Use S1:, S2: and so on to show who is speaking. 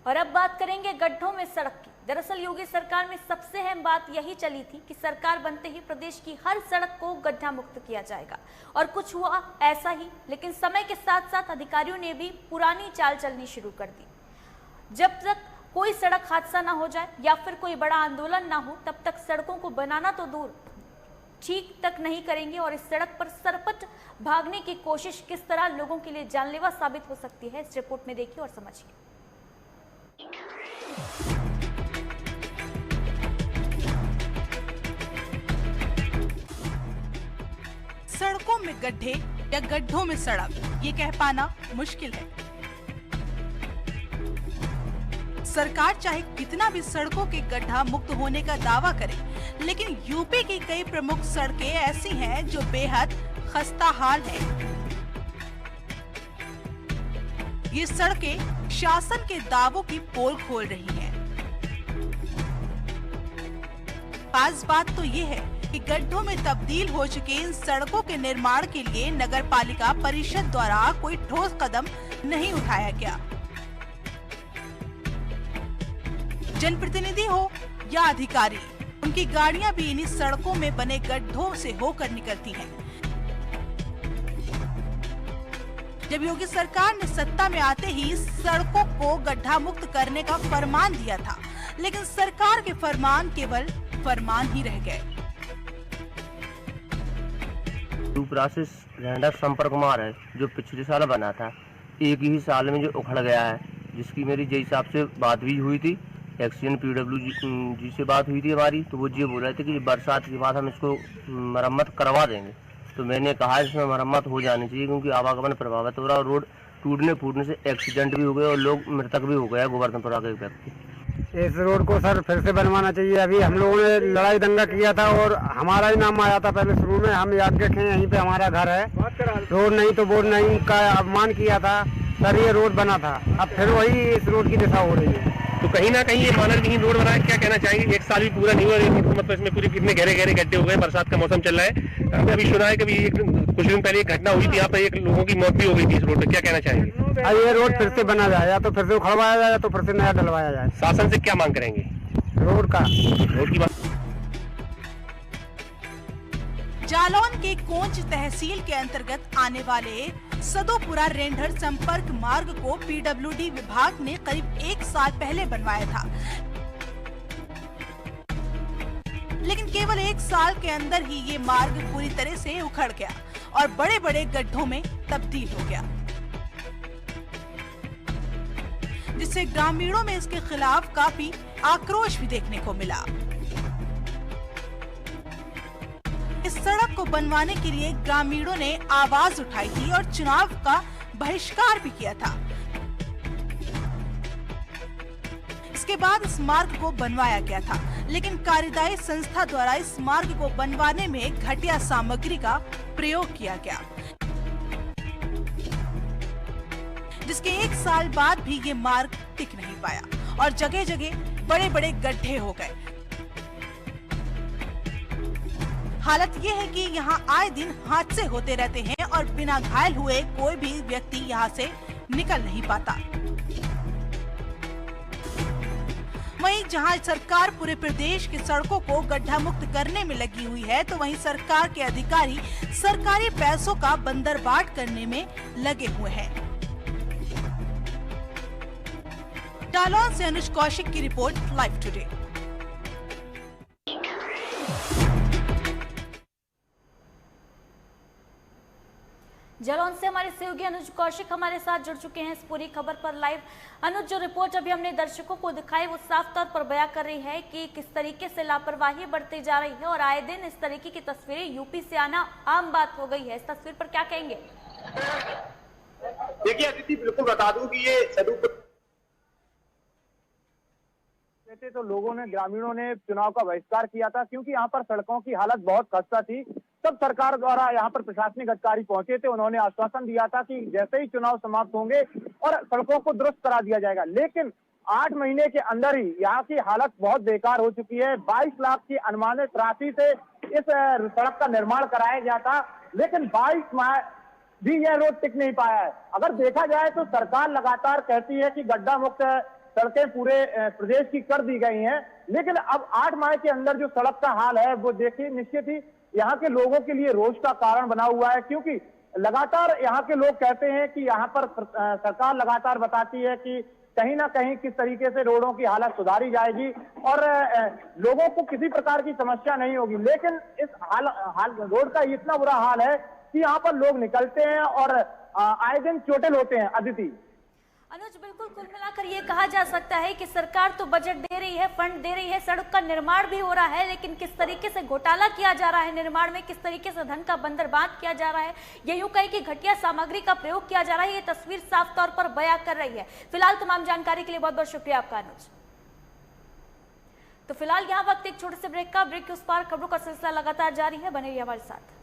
S1: और अब बात करेंगे गड्ढों में सड़क की। दरअसल योगी सरकार में सबसे अहम बात यही चली थी कि सरकार बनते ही प्रदेश की हर सड़क को गड्ढा मुक्त किया जाएगा, और कुछ हुआ ऐसा ही। लेकिन समय के साथ साथ अधिकारियों ने भी पुरानी चाल चलनी शुरू कर दी। जब तक कोई सड़क हादसा ना हो जाए या फिर कोई बड़ा आंदोलन ना हो, तब तक सड़कों को बनाना तो दूर, ठीक तक नहीं करेंगे। और इस सड़क पर सरपट भागने की कोशिश किस तरह लोगों के लिए जानलेवा साबित हो सकती है, इस रिपोर्ट में देखिए और समझिए।
S2: सड़कों में गड्ढे या गड्ढों में सड़क, ये कह पाना मुश्किल है। सरकार चाहे कितना भी सड़कों के गड्ढा मुक्त होने का दावा करे, लेकिन यूपी की कई प्रमुख सड़कें ऐसी हैं जो बेहद खस्ता हाल है। ये सड़कें शासन के दावों की पोल खोल रही हैं। खास बात तो ये है कि गड्ढों में तब्दील हो चुके इन सड़कों के निर्माण के लिए नगर पालिका परिषद द्वारा कोई ठोस कदम नहीं उठाया गया। जनप्रतिनिधि हो या अधिकारी, उनकी गाड़ियां भी इन्हीं सड़कों में बने गड्ढों से होकर निकलती हैं। जब योगी सरकार ने सत्ता में आते ही सड़कों को गड्ढा मुक्त करने का फरमान दिया था, लेकिन सरकार के फरमान केवल फरमान ही रह गए।
S3: प्रोसेस रेंडर संपर्क मार्ग है जो पिछले साल बना था, एक ही साल में जो उखड़ गया है, जिसकी मेरी जय साहब से बात भी हुई थी, एक्सीडेंट PWG से बात हुई थी हमारी, तो वो ये बोल रहे थे कि बरसात के बाद हम इसको मरम्मत करवा देंगे। तो मैंने कहा इसमें मरम्मत हो जानी चाहिए, क्योंकि आवागमन प्रभावित हो रहा है और रोड टूटने फूटने से एक्सीडेंट भी हो गए और लोग मृतक भी हो गया गोवर्धनपुरा के व्यक्ति।
S4: इस रोड को सर फिर से बनवाना चाहिए। अभी हम लोगों ने लड़ाई दंगा किया था और हमारा ही नाम आया था पहले शुरू में, हम याद रखें यहीं पे हमारा घर है। रोड नहीं तो बोर्ड नहीं का अपमान किया था सर, ये रोड बना था, अब फिर वही इस रोड की दिशा हो रही है।
S5: तो कहीं ना कहीं ये मानव विहीन रोड बना है, क्या कहना चाहेंगे? एक साल भी पूरा नहीं हुआ, मतलब इसमें पूरे कितने गहरे गहरे गड्ढे हो गए, बरसात का मौसम चल रहा है। हमने अभी सुना है कि कुछ दिन पहले एक घटना हुई थी, यहाँ पर एक लोगों की मौत भी हो गई थी इस रोड पर, क्या कहना चाहेंगे?
S4: अब ये रोड फिर से बना जाए, या तो फिर से उखड़वाया जाए या तो फिर से नया डलवाया जाए।
S5: शासन से क्या मांग करेंगे?
S4: रोड
S5: की बात।
S2: जालौन के कोंच तहसील के अंतर्गत आने वाले सदोपुरा रेंढर संपर्क मार्ग को PWD विभाग ने करीब 1 साल पहले बनवाया था, लेकिन केवल 1 साल के अंदर ही ये मार्ग पूरी तरह से उखड़ गया और बड़े बड़े गड्ढों में तब्दील हो गया, जिससे ग्रामीणों में इसके खिलाफ काफी आक्रोश भी देखने को मिला। इस सड़क को बनवाने के लिए ग्रामीणों ने आवाज उठाई थी और चुनाव का बहिष्कार भी किया था। इसके बाद इस मार्ग को बनवाया गया था, लेकिन कार्यदायी संस्था द्वारा इस मार्ग को बनवाने में घटिया सामग्री का प्रयोग किया गया, जिसके 1 साल बाद भी ये मार्ग टिक नहीं पाया और जगह जगह बड़े बड़े गड्ढे हो गए। हालत ये है कि यहाँ आए दिन हादसे होते रहते हैं और बिना घायल हुए कोई भी व्यक्ति यहाँ से निकल नहीं पाता। वहीं जहाँ सरकार पूरे प्रदेश की सड़कों को गड्ढा मुक्त करने में लगी हुई है, तो वहीं सरकार के अधिकारी सरकारी पैसों का बंदरबाट करने में लगे हुए हैं। जालौन से अनुज कौशिक की रिपोर्ट, लाइव टुडे।
S1: जालौन से हमारे सहयोगी अनुज कौशिक हमारे साथ जुड़ चुके हैं इस पूरी खबर पर लाइव। अनुज, जो रिपोर्ट अभी हमने दर्शकों को दिखाई वो साफ तौर पर बयां कर रही है कि किस तरीके से लापरवाही बढ़ती जा रही है और आए दिन इस तरीके की तस्वीरें यूपी से आना आम बात हो गई है। इस तस्वीर पर क्या कहेंगे?
S6: देखिए अदिति, बिल्कुल बता दूं कि ये तो लोगों ने, ग्रामीणों ने चुनाव का बहिष्कार किया था, क्योंकि यहाँ पर सड़कों की हालत बहुत खस्ता थी। तब सरकार द्वारा यहाँ पर प्रशासनिक अधिकारी पहुंचे थे, उन्होंने आश्वासन दिया था कि जैसे ही चुनाव समाप्त होंगे और सड़कों को दुरुस्त करा दिया जाएगा। लेकिन 8 महीने के अंदर ही यहाँ की हालत बहुत बेकार हो चुकी है। 22 लाख की अनुमानित राशि से इस सड़क का निर्माण कराया गया था, लेकिन 22 माह भी यह रोड टिक नहीं पाया है। अगर देखा जाए तो सरकार लगातार कहती है कि गड्ढा मुक्त सड़कें पूरे प्रदेश की कर दी गई हैं। लेकिन अब 8 माह के अंदर जो सड़क का हाल है वो देखिए निश्चित ही यहाँ के लोगों के लिए रोष का कारण बना हुआ है, क्योंकि लगातार यहाँ के लोग कहते हैं कि यहाँ पर सरकार लगातार बताती है कि कहीं ना कहीं किस तरीके से रोडों की हालत सुधारी जाएगी और लोगों को किसी प्रकार की समस्या नहीं होगी। लेकिन इस रोड का इतना बुरा हाल है कि यहाँ पर लोग निकलते हैं और आए दिन चोटिल होते हैं। अदिति।
S1: अनुज, बिल्कुल कुल मिलाकर ये कहा जा सकता है कि सरकार तो बजट दे रही है, फंड दे रही है, सड़क का निर्माण भी हो रहा है, लेकिन किस तरीके से घोटाला किया जा रहा है निर्माण में, किस तरीके से धन का बंदरबांट किया जा रहा है, ये यूं कहें कि घटिया सामग्री का प्रयोग किया जा रहा है, ये तस्वीर साफ तौर पर बयां कर रही है। फिलहाल तमाम जानकारी के लिए बहुत बहुत शुक्रिया आपका अनुज। तो फिलहाल यहाँ वक्त एक छोटे से ब्रेक का, ब्रेक के उस पार खबरों का सिलसिला लगातार जारी है, बने रहिए हमारे साथ।